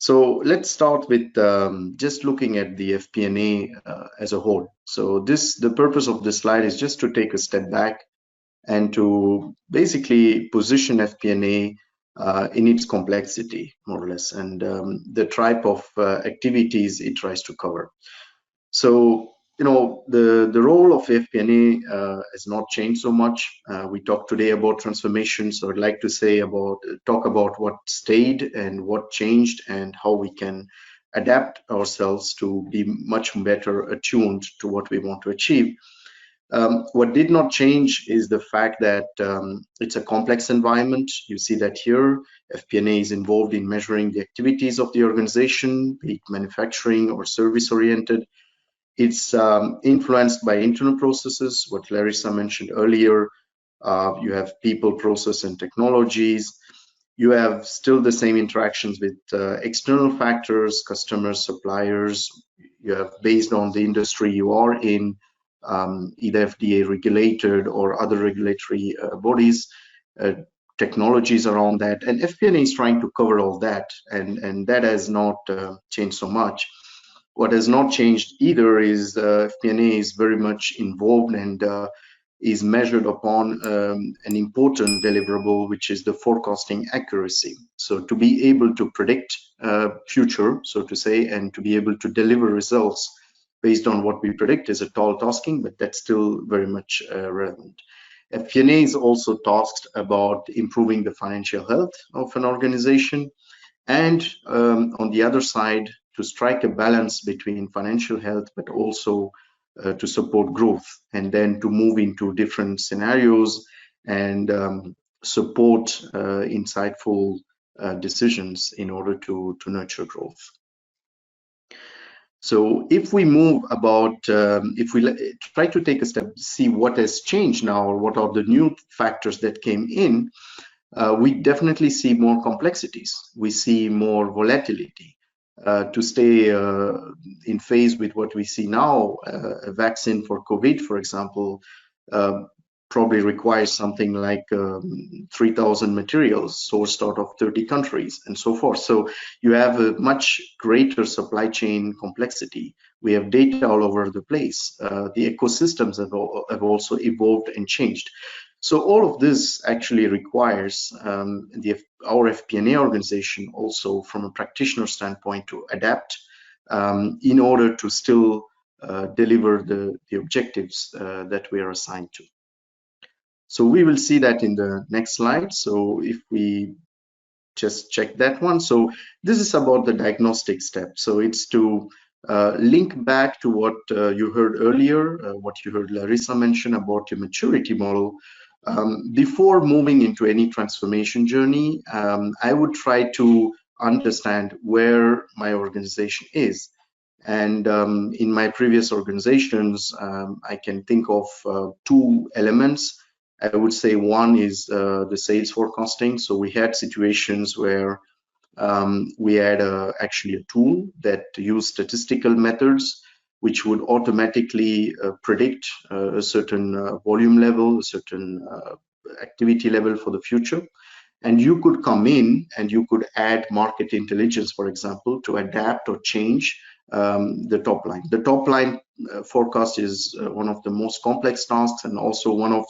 So let's start with just looking at the FP&A as a whole. So the purpose of this slide is just to take a step back and to basically position FP&A in its complexity, more or less, and the type of activities it tries to cover. So, the role of FP&A has not changed so much. We talked today about transformation, so I'd like to talk about what stayed and what changed and how we can adapt ourselves to be much better attuned to what we want to achieve. What did not change is the fact that it's a complex environment. You see that here, FP&A is involved in measuring the activities of the organization, be it manufacturing or service-oriented. It's influenced by internal processes, what Larissa mentioned earlier. You have people, process, and technologies. You have still the same interactions with external factors, customers, suppliers. You have, based on the industry you are in, either FDA regulated or other regulatory bodies, technologies around that. And FP&A is trying to cover all that, and that has not changed so much. What has not changed either is FP&A is very much involved and is measured upon an important deliverable, which is the forecasting accuracy. So to be able to predict future, so to say, and to be able to deliver results based on what we predict is a tall tasking, but that's still very much relevant. FP&A is also tasked about improving the financial health of an organization, and on the other side, to strike a balance between financial health, but also to support growth, and then to move into different scenarios and support insightful decisions in order to nurture growth. So if we move about, if we try to take a step, see what has changed now, or what are the new factors that came in, we definitely see more complexities. We see more volatility. To stay in phase with what we see now, a vaccine for COVID, for example, probably requires something like 3,000 materials sourced out of 30 countries and so forth. So you have a much greater supply chain complexity. We have data all over the place. The ecosystems have also evolved and changed. So all of this actually requires our FP&A organization also from a practitioner standpoint to adapt in order to still deliver the objectives that we are assigned to. So we will see that in the next slide. So if we just check that one. So this is about the diagnostic step. So it's to link back to what you heard earlier, what you heard Larissa mention about your maturity model. Before moving into any transformation journey, I would try to understand where my organization is. And in my previous organizations, I can think of two elements. I would say one is the sales forecasting. So we had situations where we had actually a tool that used statistical methods which would automatically predict a certain volume level, a certain activity level for the future. And you could come in and you could add market intelligence, for example, to adapt or change the top line. The top line forecast is one of the most complex tasks, and also one of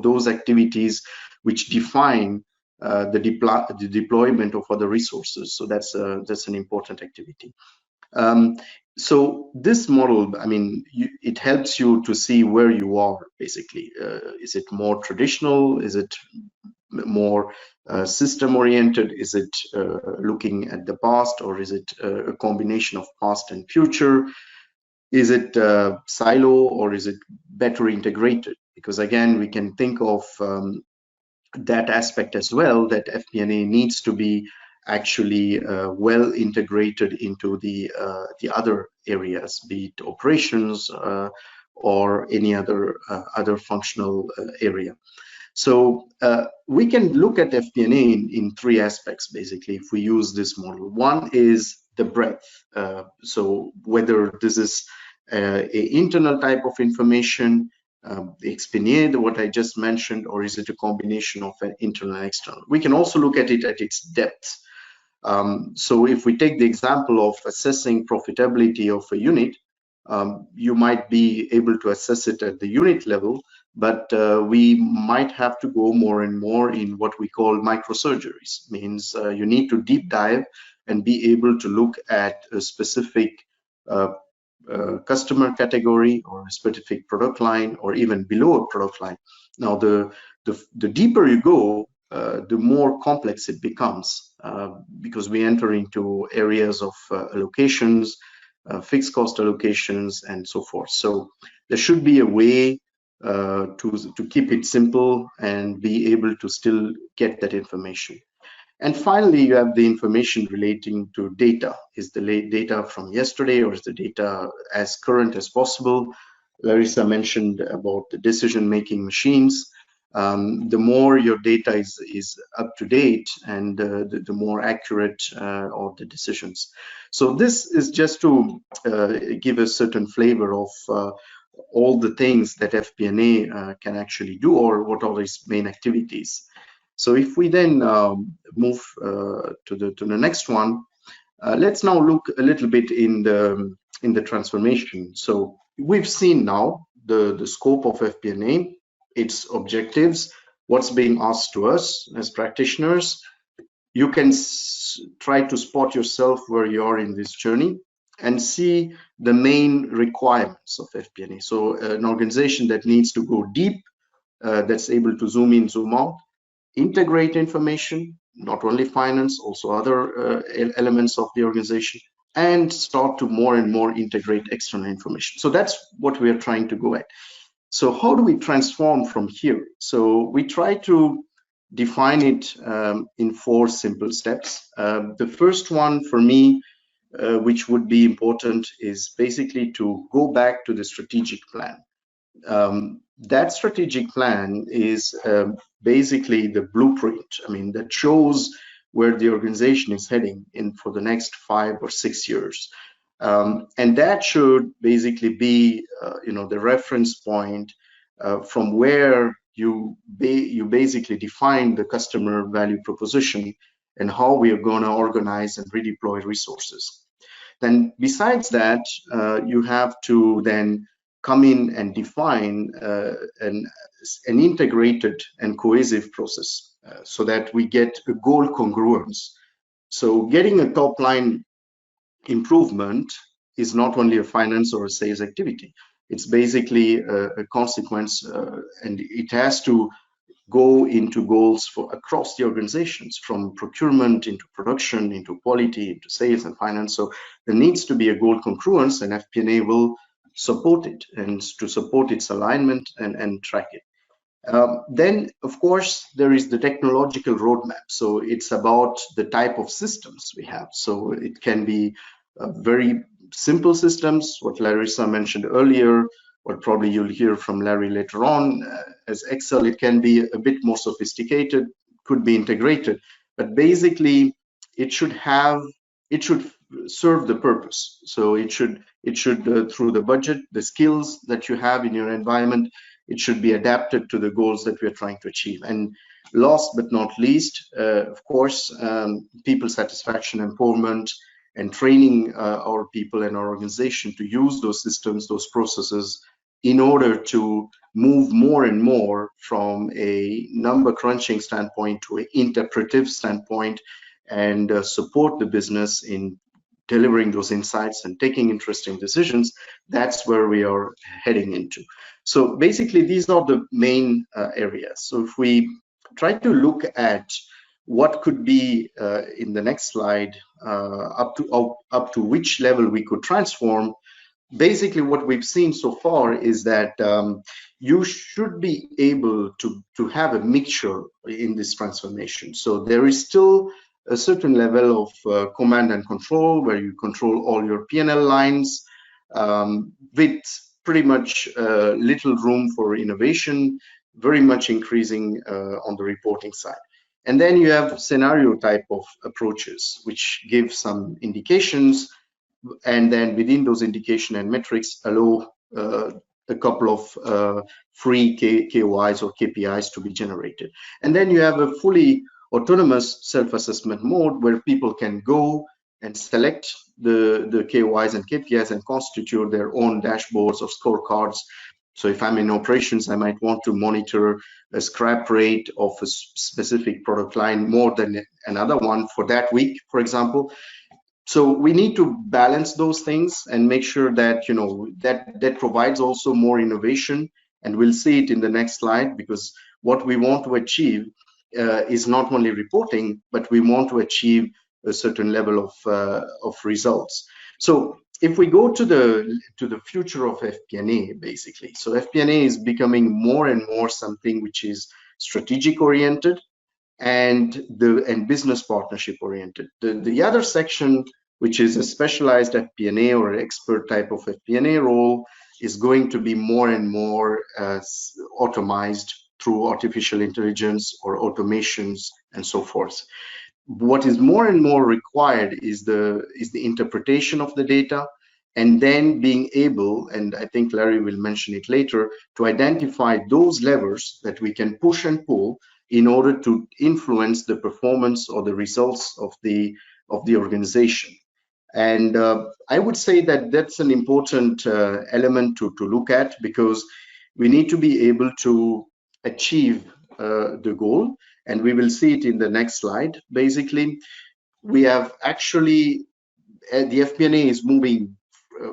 those activities which define the deployment of other resources. So that's an important activity. So this model, I mean, it helps you to see where you are, basically. Is it more traditional? Is it more system-oriented? Is it looking at the past, or is it a combination of past and future? Is it silo, or is it better integrated? Because again, we can think of that aspect as well, that FP&A needs to be actually well integrated into the other areas, be it operations or any other functional area. So we can look at FP&A in three aspects, basically, if we use this model. One is the breadth. So whether this is an internal type of information, the FP&A, what I just mentioned, or is it a combination of an internal and external? We can also look at it at its depth. So if we take the example of assessing profitability of a unit, you might be able to assess it at the unit level, but we might have to go more and more in what we call microsurgeries. Means you need to deep dive and be able to look at a specific customer category or a specific product line, or even below a product line. Now, the deeper you go, the more complex it becomes, because we enter into areas of allocations, fixed cost allocations, and so forth. So there should be a way to keep it simple and be able to still get that information. And finally, you have the information relating to data. Is the data from yesterday, or is the data as current as possible? Larissa mentioned about the decision-making machines. The more your data is up to date, and the more accurate are the decisions. So this is just to give a certain flavor of all the things that FP&A can actually do, or what are its main activities. So if we then move to the next one, let's now look a little bit in the transformation. So we've seen now the scope of FP&A, its objectives, what's being asked to us as practitioners. You can try to spot yourself where you are in this journey and see the main requirements of FP&A. So an organization that needs to go deep, that's able to zoom in, zoom out, integrate information, not only finance, also other elements of the organization, and start to more and more integrate external information. So that's what we are trying to go at. So how do we transform from here? So we try to define it in 4 simple steps. The first one for me, which would be important, is basically to go back to the strategic plan. That strategic plan is basically the blueprint, that shows where the organization is heading in for the next 5 or 6 years. And that should basically be, the reference point from where you basically define the customer value proposition and how we are going to organize and redeploy resources. Then besides that, you have to then come in and define an integrated and cohesive process so that we get a goal congruence. So getting a top line improvement is not only a finance or a sales activity. It's basically a consequence, and it has to go into goals for across the organizations, from procurement into production, into quality, into sales and finance. So there needs to be a goal congruence, and FP&A will support it, and to support its alignment and track it. Then, of course, there is the technological roadmap. So it's about the type of systems we have. So it can be very simple systems, what Larissa mentioned earlier, what probably you'll hear from Larry later on. As Excel, it can be a bit more sophisticated, could be integrated, but basically it should serve the purpose. So it should through the budget, the skills that you have in your environment, it should be adapted to the goals that we are trying to achieve. And last but not least, of course, people satisfaction, empowerment, and training our people and our organization to use those systems, those processes, in order to move more and more from a number crunching standpoint to an interpretive standpoint, and support the business in delivering those insights and taking interesting decisions. That's where we are heading into. So basically, these are the main areas. So if we try to look at what could be in the next slide, up to which level we could transform, basically what we've seen so far is that you should be able to have a mixture in this transformation. So there is still a certain level of command and control, where you control all your P&L lines, with pretty much little room for innovation, very much increasing on the reporting side. And then you have scenario type of approaches, which give some indications, and then within those indication and metrics allow a couple of free KOIs or KPIs to be generated. And then you have a fully autonomous self-assessment mode, where people can go and select the KOIs and KPIs and constitute their own dashboards or scorecards. So if I'm in operations, I might want to monitor a scrap rate of a specific product line more than another one for that week, for example. So we need to balance those things and make sure that, you know, that provides also more innovation. And we'll see it in the next slide, because what we want to achieve is not only reporting, but we want to achieve a certain level of results. So if we go to the future of FP&A, basically, so FP&A is becoming more and more something which is strategic oriented and business partnership oriented. The other section, which is a specialized FP&A or expert type of FP&A role, is going to be more and more automized through artificial intelligence or automations and so forth. What is more and more required is the interpretation of the data, and then being able, and I think Larry will mention it later, to identify those levers that we can push and pull in order to influence the performance or the results of the organization. And I would say that that's an important element to look at, because we need to be able to achieve the goal, and we will see it in the next slide. Basically, we have actually, the FP&A is moving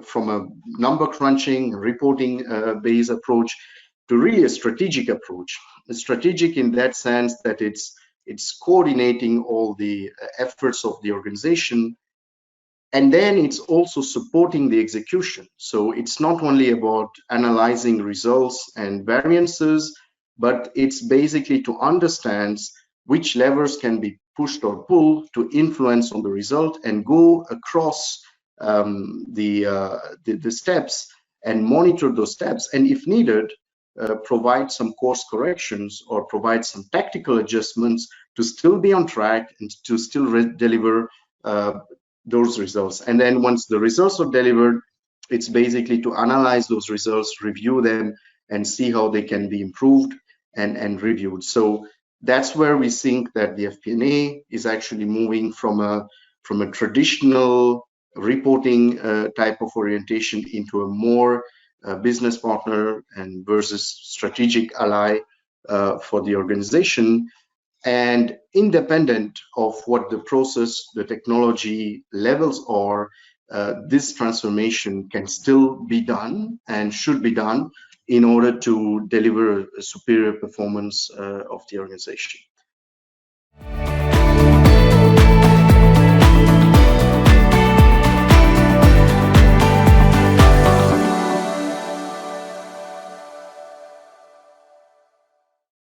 from a number crunching, reporting based approach to really a strategic approach. A strategic in that sense that it's coordinating all the efforts of the organization, and then it's also supporting the execution. So it's not only about analyzing results and variances, but it's basically to understand which levers can be pushed or pulled to influence on the result, and go across the steps and monitor those steps, and if needed, provide some course corrections or provide some tactical adjustments to still be on track and to still deliver those results. And then once the results are delivered, it's basically to analyze those results, review them, and see how they can be improved and reviewed. So that's where we think that the FP&A is actually moving from a traditional reporting type of orientation into a more business partner and versus strategic ally for the organization. And independent of what the process, the technology levels are, this transformation can still be done and should be done in order to deliver a superior performance of the organization.